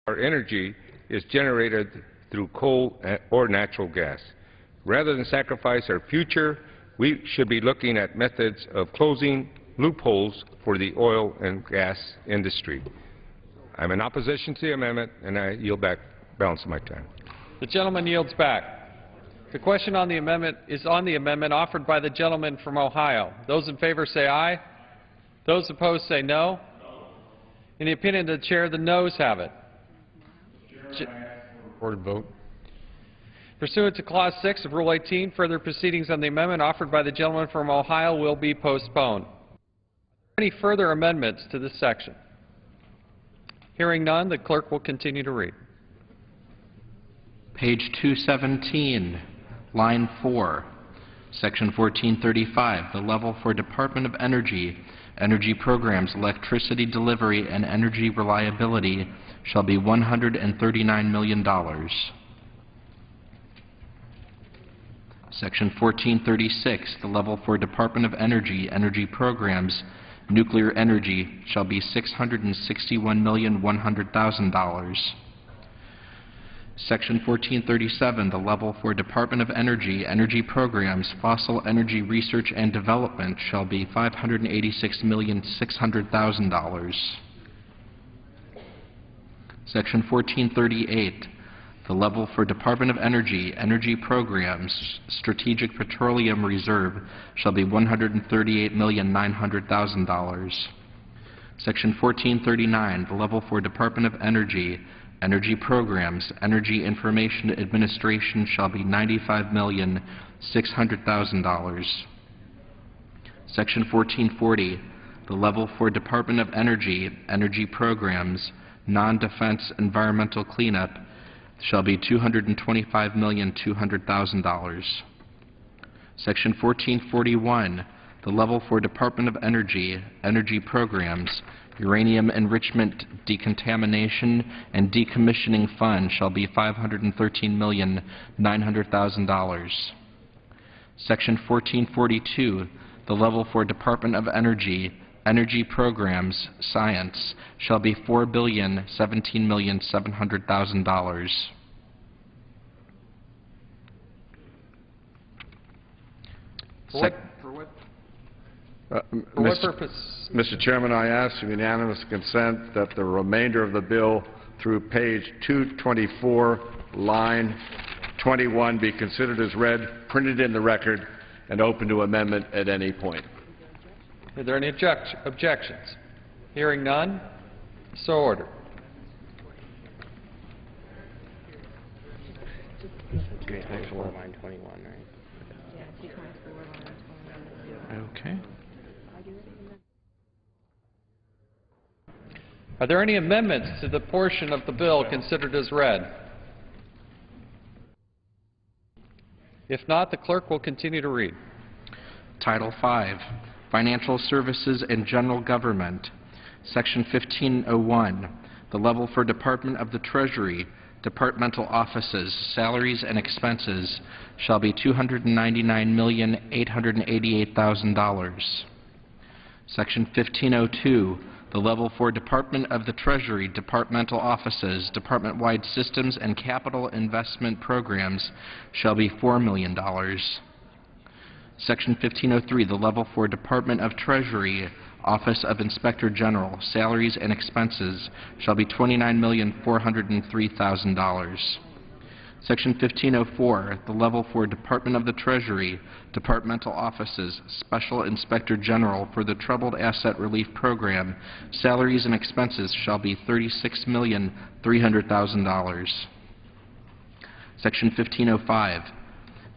our energy is generated through coal or natural gas. Rather than sacrifice our future, we should be looking at methods of closing loopholes for the oil and gas industry. I'm in opposition to the amendment, and I yield back balance of my time. The gentleman yields back. The question on the amendment is on the amendment offered by the gentleman from Ohio. Those in favor say aye. Those opposed say no. In the opinion of the chair, the noes have it. Recorded vote. Pursuant to Clause 6 of Rule 18, further proceedings on the amendment offered by the gentleman from Ohio will be postponed. Any further amendments to this section? Hearing none, the clerk will continue to read. Page 217, line 4, Section 1435, the level for Department of Energy, Energy Programs, Electricity Delivery, and Energy Reliability shall be $139 million. Section 1436, the level for Department of Energy, Energy Programs, Nuclear Energy shall be $661,100,000. Section 1437, the level for Department of Energy, Energy Programs, Fossil Energy Research and Development shall be $586,600,000. Section 1438, the level for Department of Energy, Energy Programs, Strategic Petroleum Reserve shall be $138,900,000. Section 1439, the level for Department of Energy, Energy Programs, Energy Information Administration shall be $95,600,000. Section 1440, the level for Department of Energy, Energy Programs, Non-Defense Environmental Cleanup shall be $225,200,000. Section 1441, the level for Department of Energy, Energy Programs, Uranium Enrichment, Decontamination, and Decommissioning Fund shall be $513,900,000. Section 1442, the level for Department of Energy, Energy Programs, Science shall be $4,017,700,000. For what purpose? Mr. Chairman, I ask unanimous consent that the remainder of the bill through page 224, line 21 be considered as read, printed in the record, and open to amendment at any point. Are there any objections? Hearing none, so ordered. Line 21, right? Okay. Are there any amendments to the portion of the bill considered as read? If not, the clerk will continue to read. Title V, Financial Services and General Government, Section 1501, the level for Department of the Treasury, Departmental Offices, Salaries and Expenses shall be $299,888,000. Section 1502, the level for Department of the Treasury, Departmental Offices, Department-wide Systems and Capital Investment Programs shall be $4 million. Section 1503, the level for Department of Treasury, Office of Inspector General, Salaries and Expenses shall be $29,403,000. Section 1504, the level for Department of the Treasury, Departmental Offices, Special Inspector General for the Troubled Asset Relief Program, Salaries and Expenses shall be $36,300,000. Section 1505,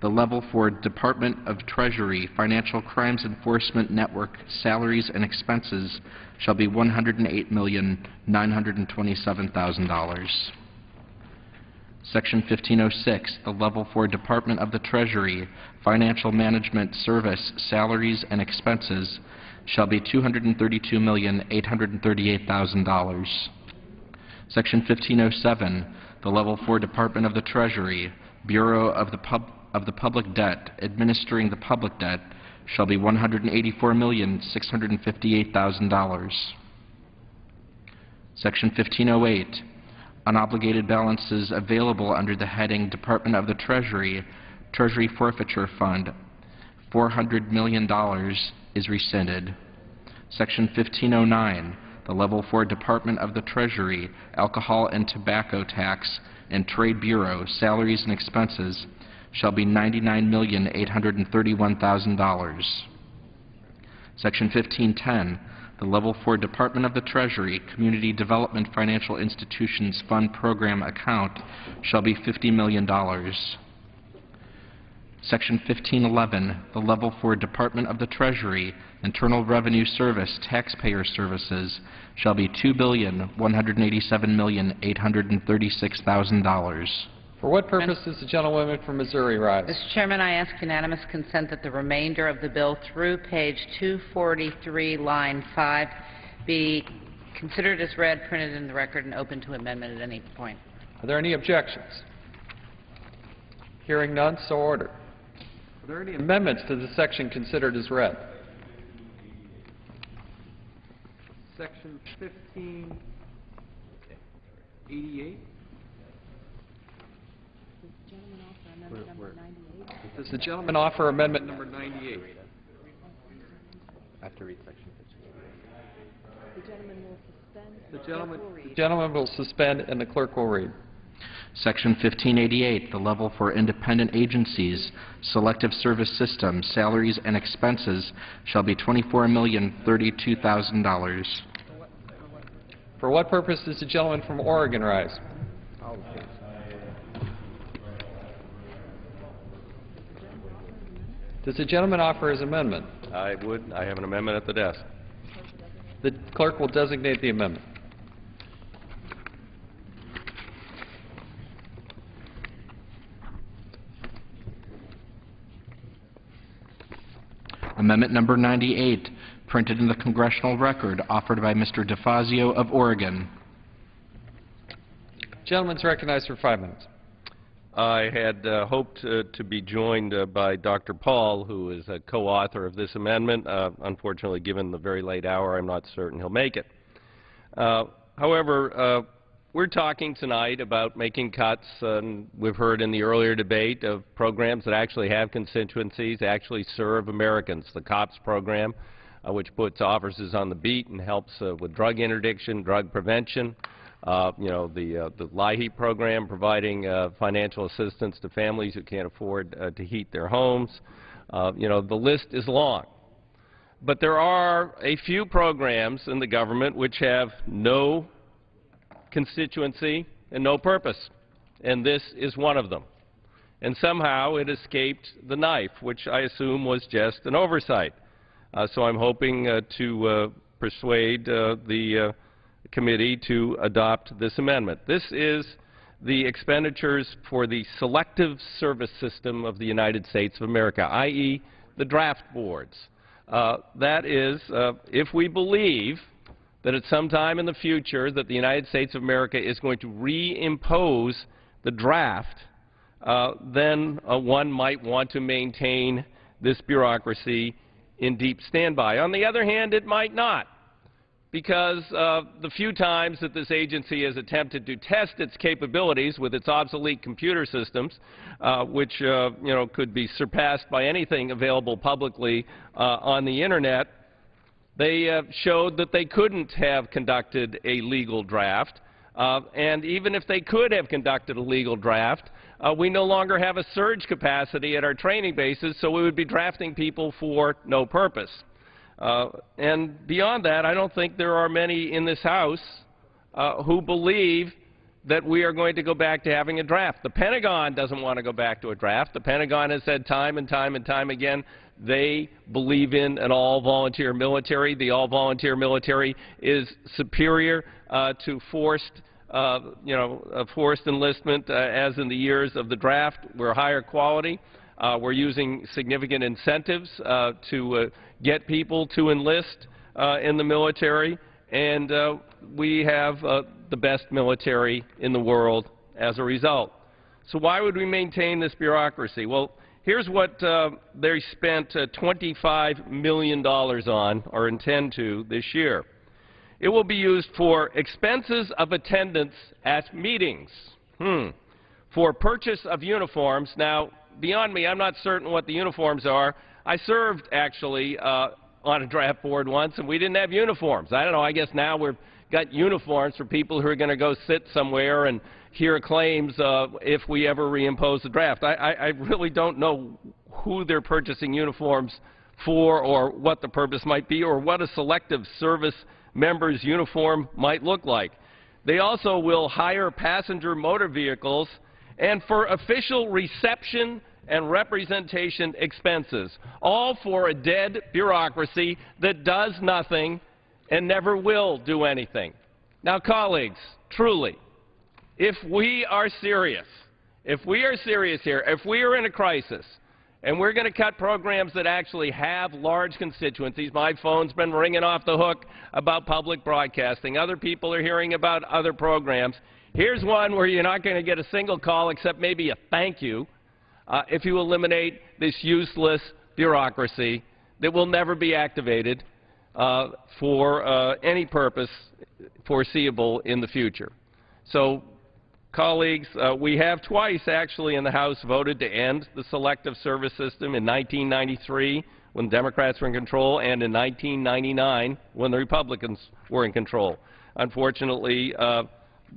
the level for Department of Treasury, Financial Crimes Enforcement Network, Salaries and Expenses shall be $108,927,000. Section 1506, the level for Department of the Treasury, Financial Management Service, Salaries and Expenses shall be $232,838,000. Section 1507, the level for Department of the Treasury, Bureau of the Public Debt, administering the public debt shall be $184,658,000. Section 1508, Unobligated balances available under the heading Department of the Treasury, Treasury Forfeiture Fund, $400 million is rescinded. Section 1509, the level for Department of the Treasury, Alcohol and Tobacco Tax and Trade Bureau, salaries and expenses shall be $99,831,000. Section 1510, the level for Department of the Treasury, Community Development Financial Institutions Fund Program account shall be $50 million. Section 1511, the level for Department of the Treasury, Internal Revenue Service, Taxpayer Services shall be $2,187,836,000. For what purpose does the gentlewoman from Missouri rise? Mr. Chairman, I ask unanimous consent that the remainder of the bill through page 243, line 5, be considered as read, printed in the record, and open to amendment at any point. Are there any objections? Hearing none, so ordered. Are there any amendments to the section considered as read? Section 1588. Does the gentleman offer amendment number 98? I have to read section 15. The gentleman will suspend and the clerk will read. Section 1588, the level for independent agencies, selective service systems, salaries and expenses shall be $24,032,000. For what purpose does the gentleman from Oregon rise? Does the gentleman offer his amendment? I would. I have an amendment at the desk. The clerk will designate the amendment. Amendment number 98, printed in the Congressional Record, offered by Mr. DeFazio of Oregon. Gentleman's recognized for 5 minutes. I had hoped to be joined by Dr. Paul, who is a co-author of this amendment. Unfortunately, given the very late hour, I'm not certain he'll make it. However, we're talking tonight about making cuts, and we've heard in the earlier debate of programs that actually have constituencies, actually serve Americans. The COPS program, which puts officers on the beat and helps with drug interdiction, drug prevention. The LIHEAP program, providing financial assistance to families who can't afford to heat their homes. The list is long. But there are a few programs in the government which have no constituency and no purpose, and this is one of them. And somehow it escaped the knife, which I assume was just an oversight. So I'm hoping to persuade the committee to adopt this amendment. This is the expenditures for the Selective Service System of the United States of America, i.e. the draft boards. That is, if we believe that at some time in the future that the United States of America is going to reimpose the draft, then one might want to maintain this bureaucracy in deep standby. On the other hand, it might not, because the few times that this agency has attempted to test its capabilities with its obsolete computer systems, which could be surpassed by anything available publicly on the Internet, they showed that they couldn't have conducted a legal draft. And even if they could have conducted a legal draft, we no longer have a surge capacity at our training bases, so we would be drafting people for no purpose. And beyond that, I don't think there are many in this House who believe that we are going to go back to having a draft. The Pentagon doesn't want to go back to a draft. The Pentagon has said time and time and time again they believe in an all-volunteer military. The all-volunteer military is superior to forced enlistment, as in the years of the draft. We're higher quality. We're using significant incentives to get people to enlist in the military, and we have the best military in the world as a result. So why would we maintain this bureaucracy? Well, here's what they spent $25 million on, or intend to, this year. It will be used for expenses of attendance at meetings, for purchase of uniforms. Now, beyond me, I'm not certain what the uniforms are. I served, actually, on a draft board once, and we didn't have uniforms. I don't know, I guess now we've got uniforms for people who are going to go sit somewhere and hear claims if we ever reimpose the draft. I really don't know who they're purchasing uniforms for or what the purpose might be or what a selective service member's uniform might look like. They also will hire passenger motor vehicles and for official reception and representation expenses, all for a dead bureaucracy that does nothing and never will do anything. Now, colleagues, truly, if we are serious here, if we are in a crisis, and we're going to cut programs that actually have large constituencies. My phone's been ringing off the hook about public broadcasting. Other people are hearing about other programs. Here's one where you're not going to get a single call except maybe a thank you if you eliminate this useless bureaucracy that will never be activated for any purpose foreseeable in the future. So, colleagues, we have twice actually in the House voted to end the selective service system, in 1993 when the Democrats were in control and in 1999 when the Republicans were in control. Unfortunately,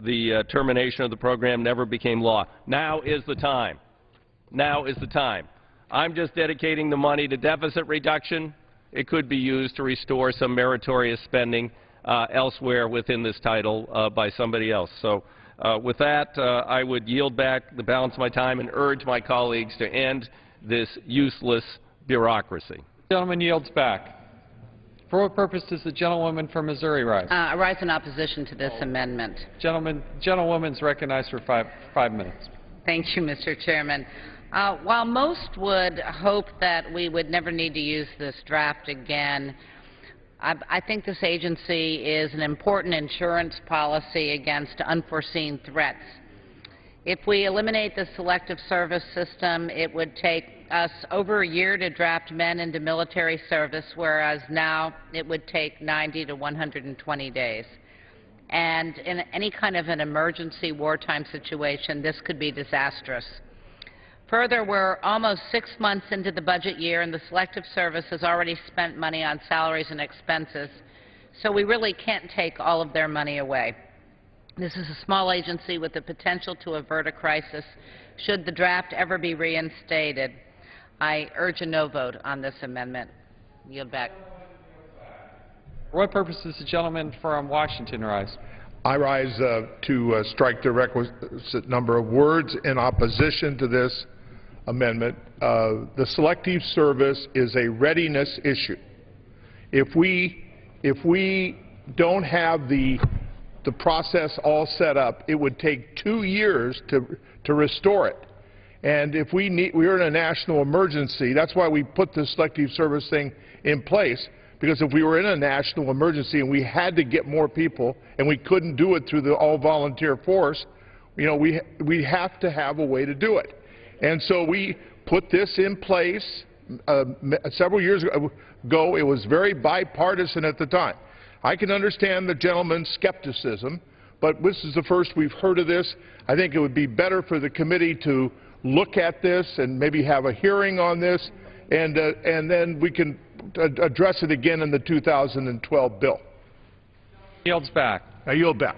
the termination of the program never became law. Now is the time. Now is the time. I'm just dedicating the money to deficit reduction. It could be used to restore some meritorious spending elsewhere within this title by somebody else. So. With that, I would yield back the balance of my time and urge my colleagues to end this useless bureaucracy. The gentleman yields back. For what purpose does the gentlewoman from Missouri rise? I rise in opposition to this amendment. Gentlewoman's recognized for five minutes. Thank you, Mr. Chairman. While most would hope that we would never need to use this draft again, I think this agency is an important insurance policy against unforeseen threats. If we eliminate the selective service system, it would take us over a year to draft men into military service, whereas now it would take 90 to 120 days. And in any kind of an emergency wartime situation, this could be disastrous. Further, we're almost 6 months into the budget year, and the Selective Service has already spent money on salaries and expenses, so we really can't take all of their money away. This is a small agency with the potential to avert a crisis should the draft ever be reinstated. I urge a no vote on this amendment. Yield back. For what purpose does the gentleman from Washington rise? I rise to strike the requisite number of words in opposition to this amendment. The Selective Service is a readiness issue. If we don't have the process all set up, it would take 2 years to restore it. And if we're in a national emergency, that's why we put the Selective Service thing in place, because if we were in a national emergency and we had to get more people and we couldn't do it through the all-volunteer force, you know, we have to have a way to do it. And so we put this in place several years ago. It was very bipartisan at the time. I can understand the gentleman's skepticism, but this is the first we've heard of this. I think it would be better for the committee to look at this and maybe have a hearing on this, and then we can address it again in the 2012 bill. Yields back. I yield back.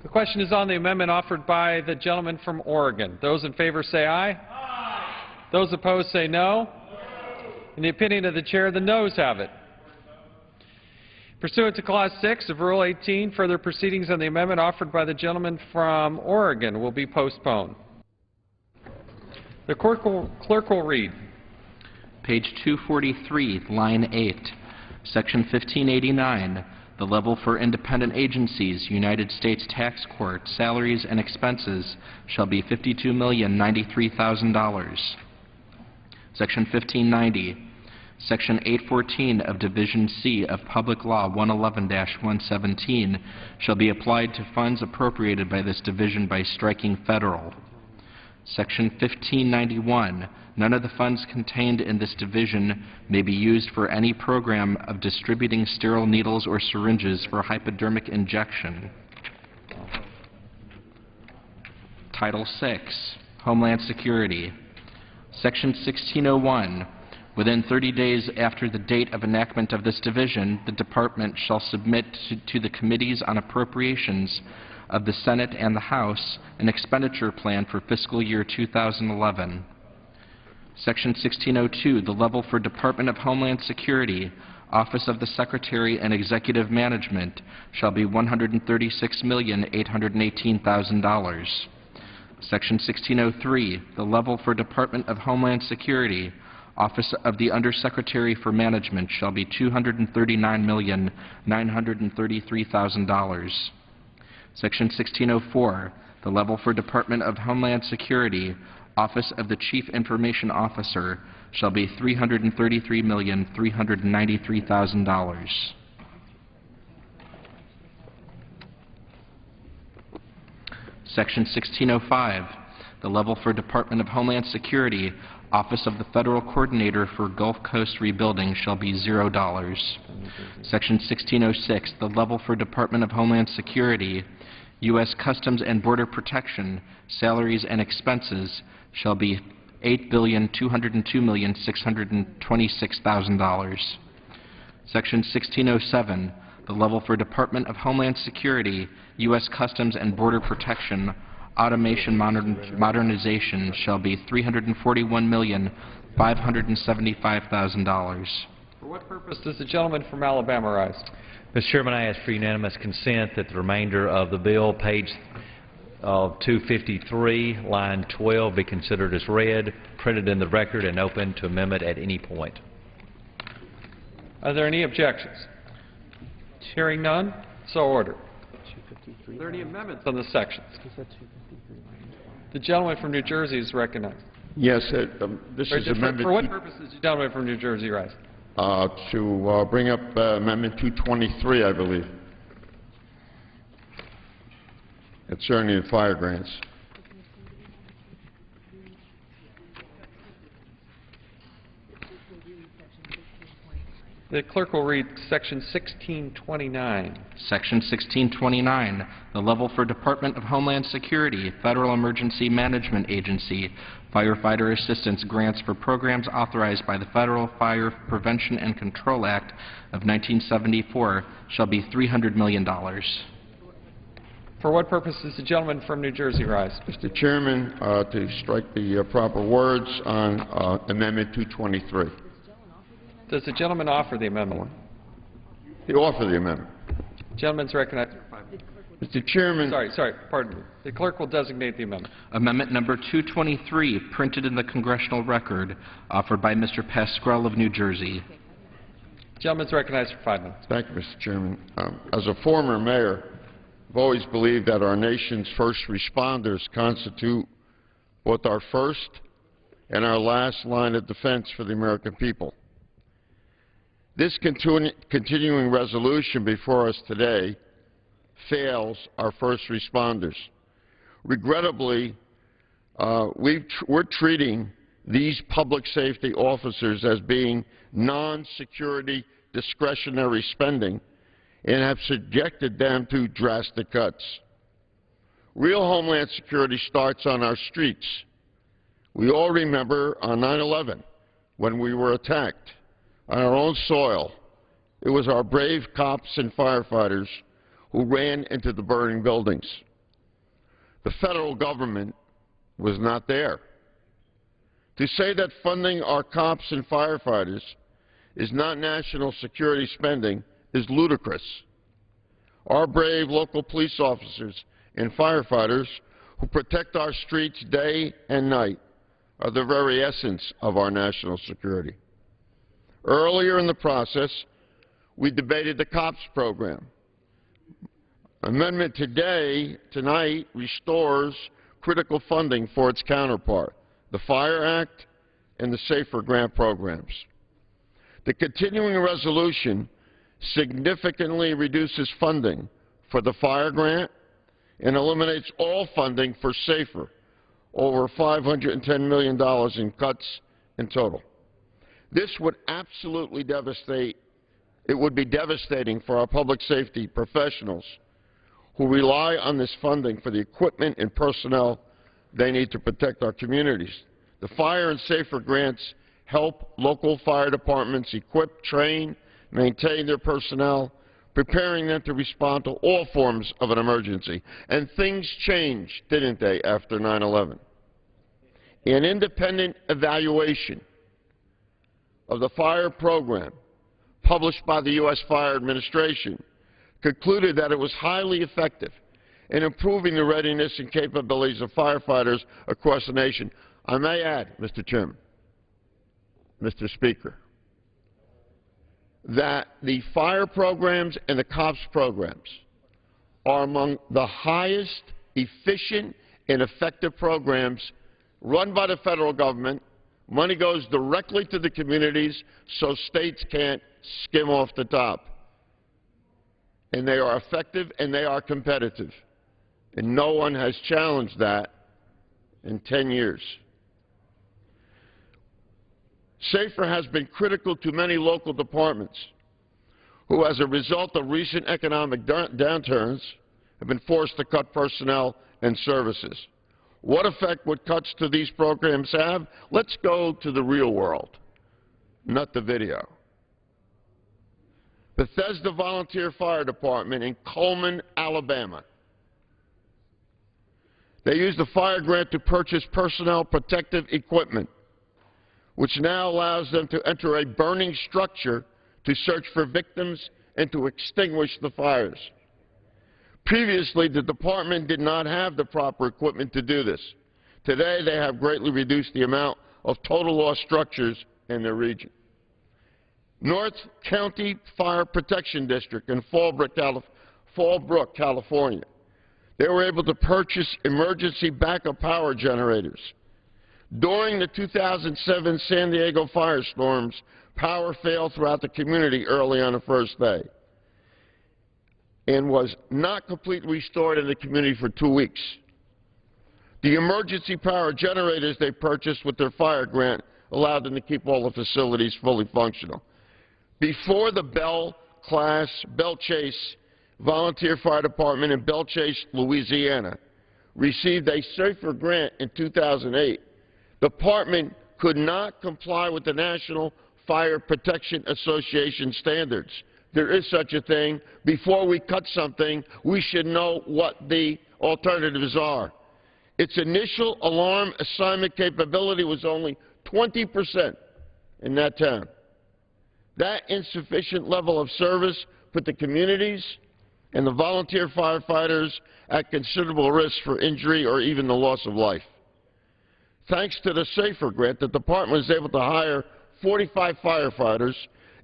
The question is on the amendment offered by the gentleman from Oregon. Those in favor say aye. Aye. Those opposed say no. No. In the opinion of the chair, the noes have it. Pursuant to Clause 6 of Rule 18, further proceedings on the amendment offered by the gentleman from Oregon will be postponed. The clerk will read. Page 243, line 8, Section 1589, the level for independent agencies, United States Tax Court, salaries and expenses shall be $52,093,000. Section 1590, Section 814 of Division C of Public Law 111-117 shall be applied to funds appropriated by this division by striking federal. Section 1591, none of the funds contained in this division may be used for any program of distributing sterile needles or syringes for hypodermic injection. Title VI, Homeland Security. Section 1601, within 30 days after the date of enactment of this division, the Department shall submit to the Committees on Appropriations of the Senate and the House an expenditure plan for fiscal year 2011. Section 1602, the level for Department of Homeland Security, Office of the Secretary and Executive Management shall be $136,818,000. Section 1603, the level for Department of Homeland Security, Office of the Undersecretary for Management shall be $239,933,000. Section 1604, the level for Department of Homeland Security, Office of the Chief Information Officer shall be $333,393,000. Section 1605, the level for Department of Homeland Security, Office of the Federal Coordinator for Gulf Coast Rebuilding shall be $0. Section 1606, the level for Department of Homeland Security, U.S. Customs and Border Protection, salaries and expenses shall be $8,202,626,000. Section 1607, the level for Department of Homeland Security, U.S. Customs and Border Protection, automation modernization shall be $341,575,000. For what purpose does the gentleman from Alabama rise? Mr. Chairman, I ask for unanimous consent that the remainder of the bill, page 253, line 12, be considered as read, printed in the record, and open to amendment at any point. Are there any objections? Hearing none, so ordered. Are there any amendments on the sections? The gentleman from New Jersey is recognized. Yes, this is amendment. For what purpose does the gentleman from New Jersey rise? To bring up Amendment 223, I believe. Concerning the fire grants. The clerk will read Section 1629. Section 1629, the level for Department of Homeland Security, Federal Emergency Management Agency, firefighter assistance grants for programs authorized by the Federal Fire Prevention and Control Act of 1974 shall be $300 million. For what purpose does the gentleman from New Jersey rise? Mr. Chairman, to strike the proper words on Amendment 223. Does the gentleman offer the amendment? He offered the amendment. Gentleman's recognized for 5 minutes. Mr. Chairman. Pardon me. The clerk will designate the amendment. Amendment number 223, printed in the congressional record, offered by Mr. Pascrell of New Jersey. Gentleman's recognized for 5 minutes. Thank you, Mr. Chairman. As a former mayor, I've always believed that our nation's first responders constitute both our first and our last line of defense for the American people. This continuing resolution before us today fails our first responders. Regrettably, we're treating these public safety officers as being non-security discretionary spending and have subjected them to drastic cuts. Real Homeland Security starts on our streets. We all remember on 9/11 when we were attacked on our own soil. It was our brave cops and firefighters who ran into the burning buildings. The federal government was not there. To say that funding our cops and firefighters is not national security spending is ludicrous. Our brave local police officers and firefighters who protect our streets day and night are the very essence of our national security. Earlier in the process, we debated the COPS program. Amendment tonight restores critical funding for its counterpart, the FIRE Act and the SAFER grant programs. The continuing resolution significantly reduces funding for the FIRE grant and eliminates all funding for SAFER, over $510 million in cuts in total. This would absolutely devastate, it would be devastating for our public safety professionals who rely on this funding for the equipment and personnel they need to protect our communities. The Fire and Safer grants help local fire departments equip, train, maintain their personnel, preparing them to respond to all forms of an emergency. And things changed, didn't they, after 9/11? An independent evaluation of the fire program published by the U.S. Fire Administration concluded that it was highly effective in improving the readiness and capabilities of firefighters across the nation. I may add, Mr. Chairman, Mr. Speaker, that the fire programs and the COPS programs are among the highest efficient and effective programs run by the federal government. Money goes directly to the communities so states can't skim off the top. And they are effective and they are competitive. And no one has challenged that in 10 years. SAFER has been critical to many local departments who, as a result of recent economic downturns, have been forced to cut personnel and services. What effect would cuts to these programs have? Let's go to the real world, not the video. Bethesda Volunteer Fire Department in Coleman, Alabama. They used the fire grant to purchase personnel protective equipment, which now allows them to enter a burning structure to search for victims and to extinguish the fires. Previously, the department did not have the proper equipment to do this. Today, they have greatly reduced the amount of total loss structures in their region. North County Fire Protection District in Fallbrook, California. They were able to purchase emergency backup power generators. During the 2007 San Diego firestorms, power failed throughout the community early on the first day and was not completely restored in the community for 2 weeks. The emergency power generators they purchased with their fire grant allowed them to keep all the facilities fully functional. Before the Belle Chase Volunteer Fire Department in Belle Chase, Louisiana, received a SAFER grant in 2008, the department could not comply with the National Fire Protection Association standards. There is such a thing. Before we cut something, we should know what the alternatives are. Its initial alarm assignment capability was only 20% in that town. That insufficient level of service put the communities and the volunteer firefighters at considerable risk for injury or even the loss of life. Thanks to the SAFER grant, the department was able to hire 45 firefighters,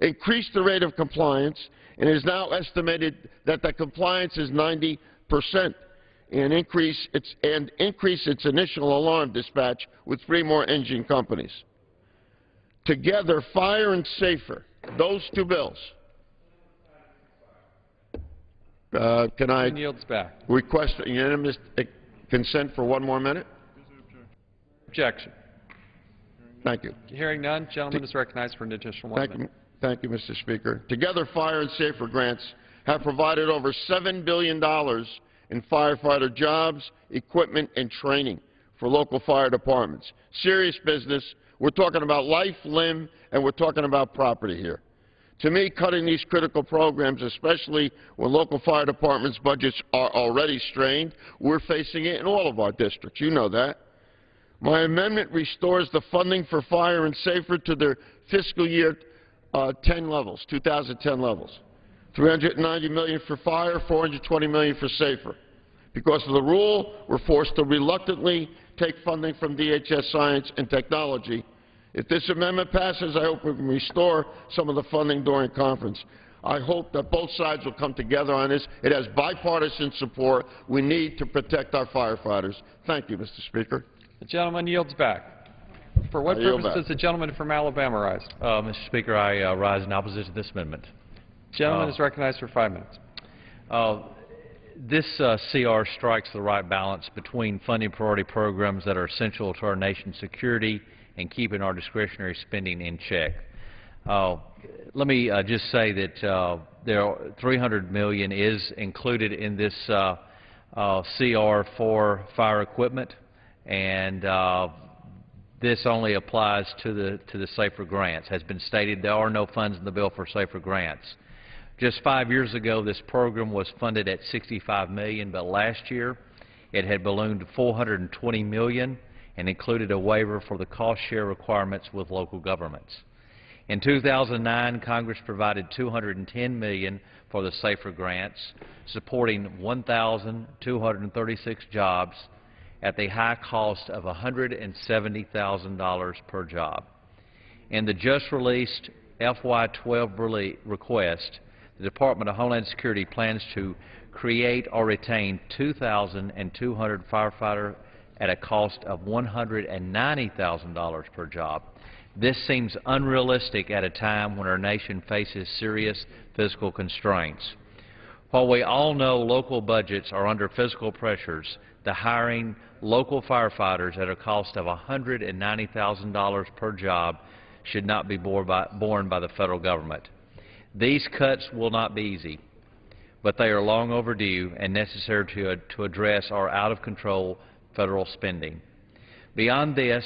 increase the rate of compliance, and it is now estimated that the compliance is 90%, and increase its initial alarm dispatch with 3 more engine companies. Together, Fire and SAFER, those 2 bills. Can I yields back. request unanimous consent for 1 more minute? Objection. Thank you. Hearing none, gentleman is recognized for an additional 1 minute. Thank you, Mr. Speaker. Together, Fire and SAFER grants have provided over $7 billion in firefighter jobs, equipment, and training for local fire departments. Serious business. We're talking about life, limb, and we're talking about property here. To me, cutting these critical programs, especially when local fire departments' budgets are already strained, we're facing it in all of our districts. You know that. My amendment restores the funding for Fire and SAFER to their fiscal year 2010 levels. $390 million for Fire, $420 million for SAFER. Because of the rule, we're forced to reluctantly take funding from DHS Science and Technology. If this amendment passes, I hope we can restore some of the funding during conference. I hope that both sides will come together on this. It has bipartisan support. We need to protect our firefighters. Thank you, Mr. Speaker. The gentleman yields back. For what purpose does the gentleman from Alabama rise? Mr. Speaker, I rise in opposition to this amendment. The gentleman is recognized for 5 minutes. This CR strikes the right balance between funding priority programs that are essential to our nation's security and keeping our discretionary spending in check. Let me just say that $300 million is included in this CR for fire equipment, and this only applies to the SAFER grants. Has been stated there are no funds in the bill for SAFER grants. Just 5 years ago, this program was funded at $65 million, but last year it had ballooned to $420 million and included a waiver for the cost share requirements with local governments. In 2009, Congress provided $210 million for the SAFER grants, supporting 1,236 jobs at the high cost of $170,000 per job. In the just released FY12 request, the Department of Homeland Security plans to create or retain 2,200 firefighters at a cost of $190,000 per job. This seems unrealistic at a time when our nation faces serious fiscal constraints. While we all know local budgets are under fiscal pressures, the hiring local firefighters at a cost of $190,000 per job should not be borne by the federal government. These cuts will not be easy, but they are long overdue and necessary to address our out-of-control federal spending. Beyond this,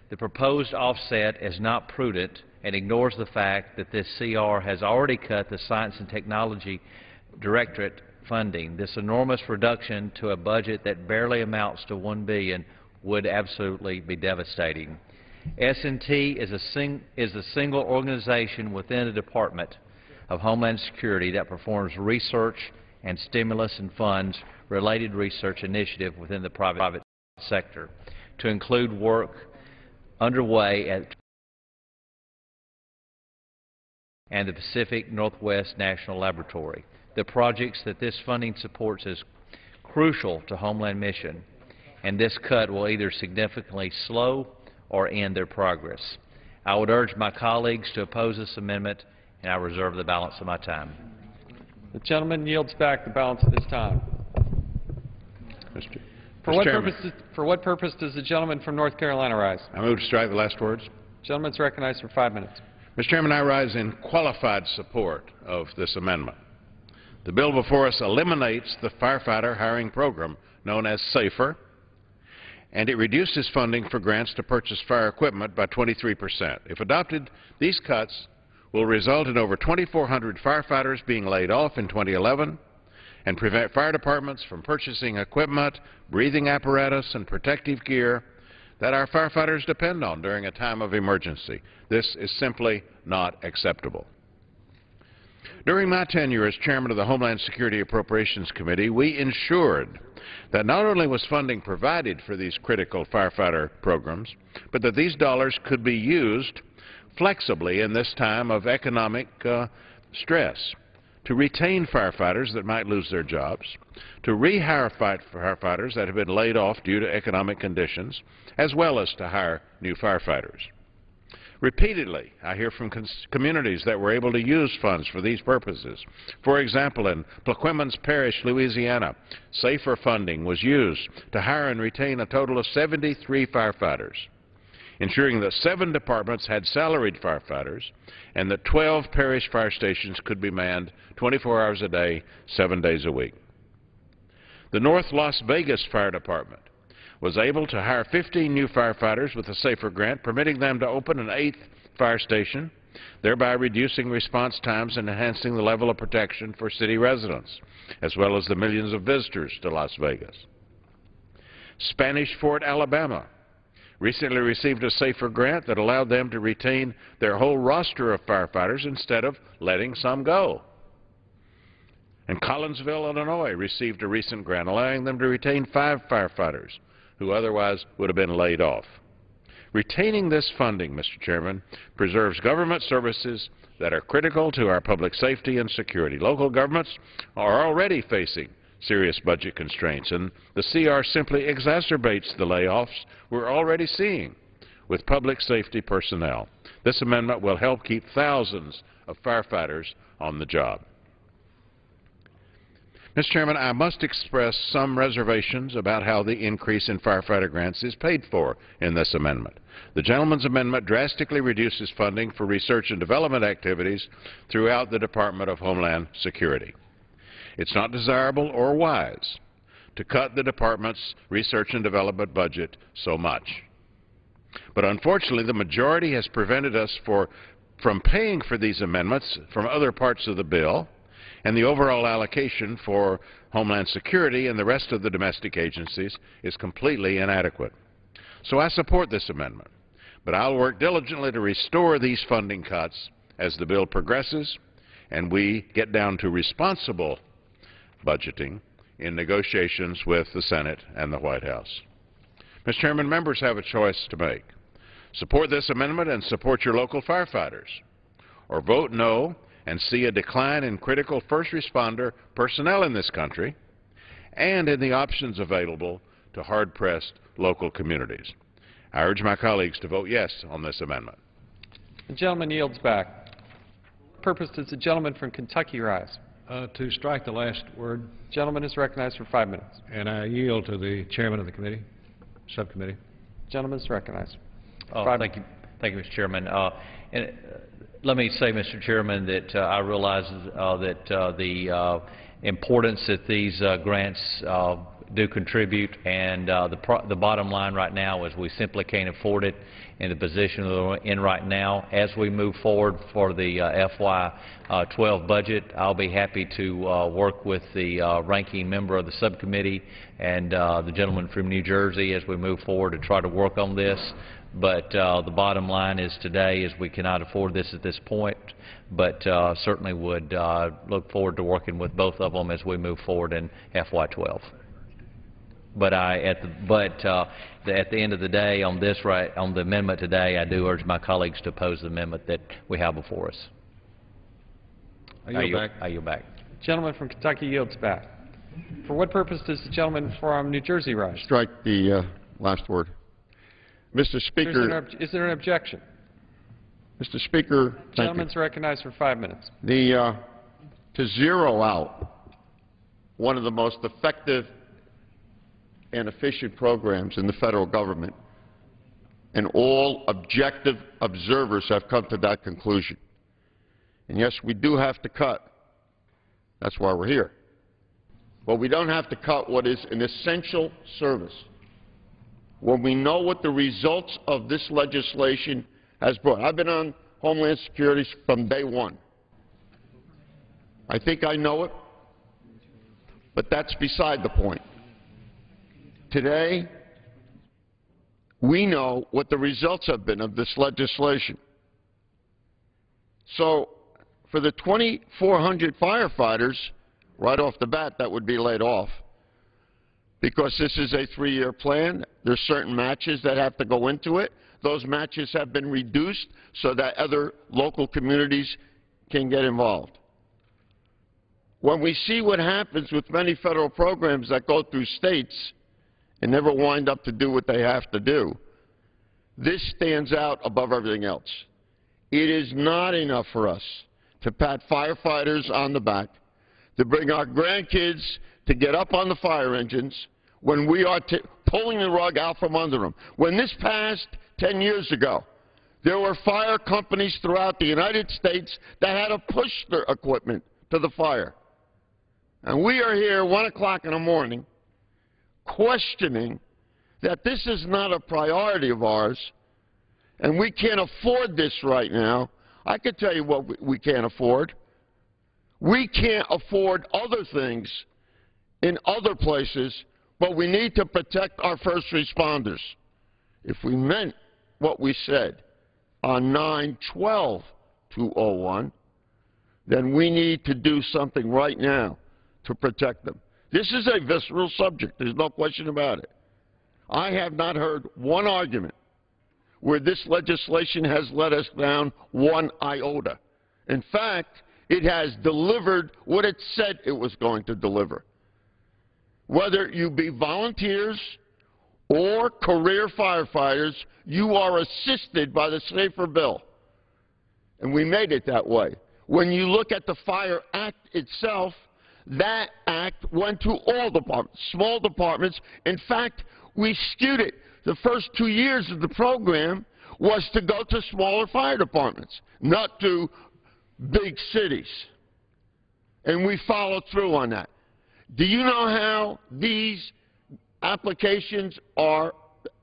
the proposed offset is not prudent and ignores the fact that this CR has already cut the Science and Technology Directorate funding. This enormous reduction to a budget that barely amounts to $1 billion would absolutely be devastating. S&T is a single organization within the Department of Homeland Security that performs research and stimulus and funds related research initiative within the private sector, to include work underway at and the Pacific Northwest National Laboratory. The projects that this funding supports is crucial to Homeland mission, and this cut will either significantly slow or end their progress. I would urge my colleagues to oppose this amendment, and I reserve the balance of my time. The gentleman yields back the balance of his time. For what purpose does the gentleman from North Carolina rise? I move to strike the last words. The gentleman's recognized for 5 minutes. Mr. Chairman, I rise in qualified support of this amendment. The bill before us eliminates the firefighter hiring program known as SAFER, and it reduces funding for grants to purchase fire equipment by 23%. If adopted, these cuts will result in over 2,400 firefighters being laid off in 2011 and prevent fire departments from purchasing equipment, breathing apparatus, and protective gear that our firefighters depend on during a time of emergency. This is simply not acceptable. During my tenure as chairman of the Homeland Security Appropriations Committee, we ensured that not only was funding provided for these critical firefighter programs, but that these dollars could be used flexibly in this time of economic stress to retain firefighters that might lose their jobs, to rehire firefighters that have been laid off due to economic conditions, as well as to hire new firefighters. Repeatedly, I hear from communities that were able to use funds for these purposes. For example, in Plaquemines Parish, Louisiana, SAFER funding was used to hire and retain a total of 73 firefighters, ensuring that 7 departments had salaried firefighters and that 12 parish fire stations could be manned 24 hours a day, 7 days a week. The North Las Vegas Fire Department was able to hire 15 new firefighters with a SAFER grant, permitting them to open an 8th fire station, thereby reducing response times and enhancing the level of protection for city residents, as well as the millions of visitors to Las Vegas. Spanish Fort, Alabama, recently received a SAFER grant that allowed them to retain their whole roster of firefighters instead of letting some go. And Collinsville, Illinois, received a recent grant allowing them to retain 5 firefighters who otherwise would have been laid off. Retaining this funding, Mr. Chairman, preserves government services that are critical to our public safety and security. Local governments are already facing serious budget constraints, and the CR simply exacerbates the layoffs we're already seeing with public safety personnel. This amendment will help keep thousands of firefighters on the job. Mr. Chairman, I must express some reservations about how the increase in firefighter grants is paid for in this amendment. The gentleman's amendment drastically reduces funding for research and development activities throughout the Department of Homeland Security. It's not desirable or wise to cut the department's research and development budget so much. But unfortunately, the majority has prevented us from paying for these amendments from other parts of the bill, and the overall allocation for Homeland Security and the rest of the domestic agencies is completely inadequate. So I support this amendment, but I'll work diligently to restore these funding cuts as the bill progresses and we get down to responsible budgeting in negotiations with the Senate and the White House. Mr. Chairman, members have a choice to make. Support this amendment and support your local firefighters, or vote no and see a decline in critical first responder personnel in this country and in the options available to hard-pressed local communities. I urge my colleagues to vote yes on this amendment. The gentleman yields back. What purpose does the gentleman from Kentucky rise? To strike the last word. Gentleman is recognized for 5 minutes. And I yield to the chairman of the committee, subcommittee. Gentleman is recognized. Thank you, Mr. Chairman. Let me say, Mr. Chairman, that I realize that the importance that these grants do contribute, and the bottom line right now is we simply can't afford it in the position we're in right now. As we move forward for the FY12 budget, I'll be happy to work with the ranking member of the subcommittee and the gentleman from New Jersey as we move forward to try to work on this. But the bottom line is today is we cannot afford this at this point, but certainly would look forward to working with both of them as we move forward in FY12. But at the end of the day, on the amendment today, I do urge my colleagues to oppose the amendment that we have before us. I yield back. Gentleman from Kentucky yields back. For what purpose does the gentleman from New Jersey rise? Strike the last word. Mr. Speaker. Is there an objection? Mr. Speaker, thank you. Gentleman's recognized for 5 minutes. To zero out one of the most effective and efficient programs in the federal government, and all objective observers have come to that conclusion. And yes, we do have to cut. That's why we're here. But we don't have to cut what is an essential service. When we know what the results of this legislation has brought. I've been on Homeland Security from day one. I think I know it, but that's beside the point. Today, we know what the results have been of this legislation. So, for the 2,400 firefighters, right off the bat, that would be laid off. Because this is a 3-year plan, there's certain matches that have to go into it. Those matches have been reduced so that other local communities can get involved. When we see what happens with many federal programs that go through states and never wind up to do what they have to do, this stands out above everything else. It is not enough for us to pat firefighters on the back, to bring our grandkids to get up on the fire engines when we are pulling the rug out from under them. When this passed 10 years ago, there were fire companies throughout the United States that had to push their equipment to the fire. And we are here 1 o'clock in the morning questioning that this is not a priority of ours and we can't afford this right now. I can tell you what we can't afford. We can't afford other things in other places, but we need to protect our first responders. If we meant what we said on 9/12/201, then we need to do something right now to protect them. This is a visceral subject. There's no question about it. I have not heard one argument where this legislation has let us down one iota. In fact, it has delivered what it said it was going to deliver. Whether you be volunteers or career firefighters, you are assisted by the SAFER bill. And we made it that way. When you look at the Fire Act itself, That act went to all departments, small departments. In fact, we skewed it. The first 2 years of the program was to go to smaller fire departments, not to big cities. And we followed through on that. Do you know how these applications are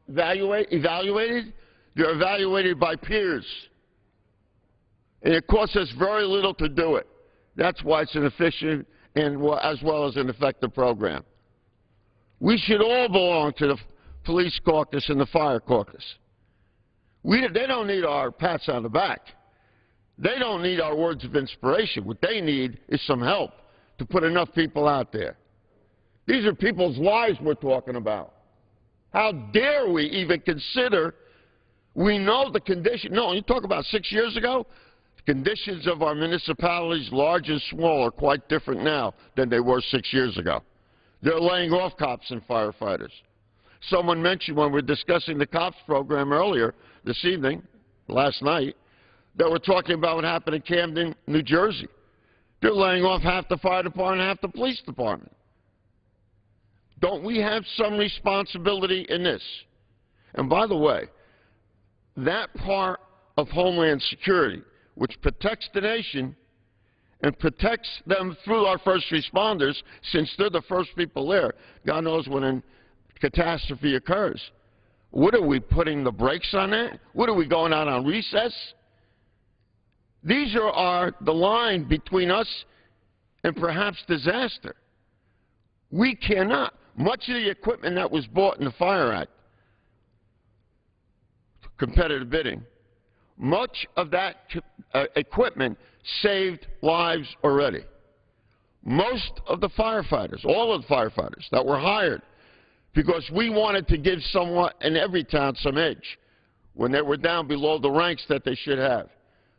evaluated? They're evaluated by peers. And it costs us very little to do it. That's why it's an efficient and as well as an effective program. We should all belong to the police caucus and the fire caucus. They don't need our pats on the back. They don't need our words of inspiration. What they need is some help to put enough people out there. These are people's lives we're talking about. How dare we even consider, we know the condition. No, you talk about 6 years ago, the conditions of our municipalities, large and small, are quite different now than they were 6 years ago. They're laying off cops and firefighters. Someone mentioned when we were discussing the COPS program earlier this evening, last night, that we're talking about what happened in Camden, New Jersey. They're laying off half the fire department and half the police department. Don't we have some responsibility in this? And by the way, that part of Homeland Security, which protects the nation and protects them through our first responders, since they're the first people there, God knows when a catastrophe occurs. What are we putting the brakes on that? What are we going out on recess? These are the line between us and perhaps disaster. We cannot. Much of the equipment that was bought in the Fire Act, competitive bidding, much of that equipment saved lives already. Most of the firefighters, all of the firefighters that were hired, because we wanted to give someone in every town some edge when they were down below the ranks that they should have.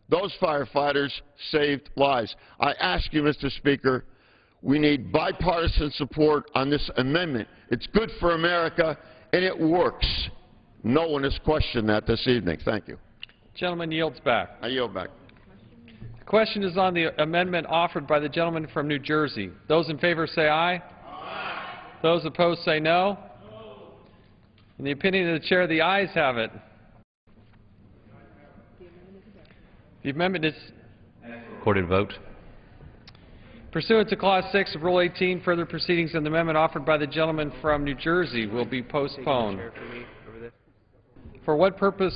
Those firefighters saved lives. I ask you, Mr. Speaker, we need bipartisan support on this amendment. It's good for America, and it works. No one has questioned that this evening. Thank you. Gentleman yields back. I yield back. The question is on the amendment offered by the gentleman from New Jersey. Those in favor say aye. Aye. Those opposed say no. No. In the opinion of the chair, the ayes have it. The amendment is recorded vote. Pursuant to Clause 6 of Rule 18, further proceedings on the amendment offered by the gentleman from New Jersey will be postponed. For what purpose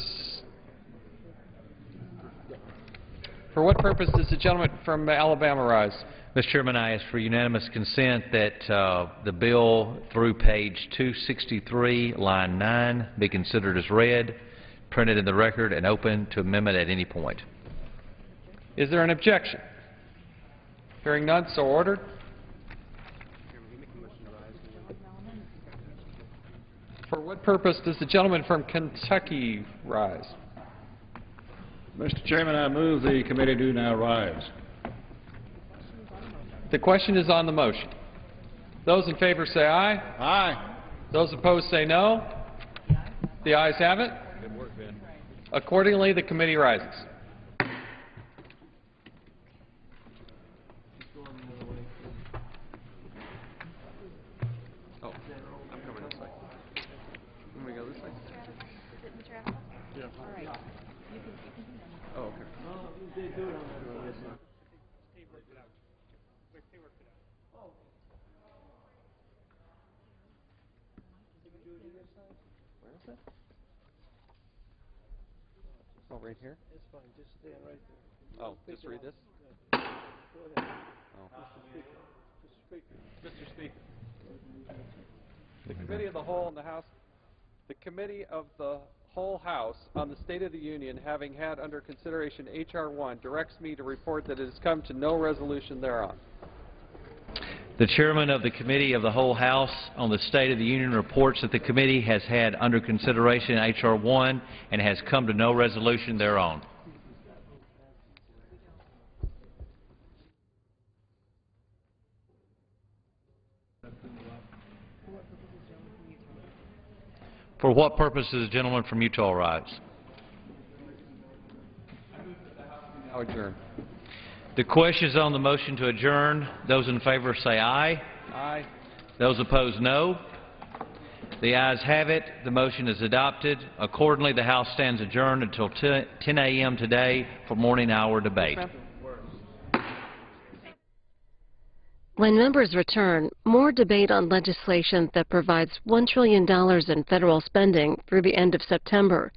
does the gentleman from Alabama rise? Mr. Chairman, I ask for unanimous consent that the bill through page 263, line 9, be considered as read, printed in the record, and open to amendment at any point. Is there an objection? Hearing none, so ordered. For what purpose does the gentleman from Kentucky rise? Mr. Chairman, I move the committee do now rise. The question is on the motion. Those in favor say aye. Aye. Those opposed say no. The ayes have it. Good work, Ben. Accordingly, the committee rises. Oh, right here? It's fine. Just stay right there. Oh, just read this? Go ahead. Oh. Mr. Speaker. The Committee of the Whole in the House, the Committee of the Whole House on the State of the Union, having had under consideration H.R. 1, directs me to report that it has come to no resolution thereon. The chairman of the Committee of the Whole House on the State of the Union reports that the committee has had under consideration H.R. 1 and has come to no resolution thereon. For what purpose does the gentleman from Utah rise? Now adjourn. The question is on the motion to adjourn. Those in favor say aye. Aye. Those opposed, no. The ayes have it. The motion is adopted. Accordingly, the House stands adjourned until 10 a.m. today for morning hour debate. When members return, more debate on legislation that provides $1 trillion in federal spending through the end of September.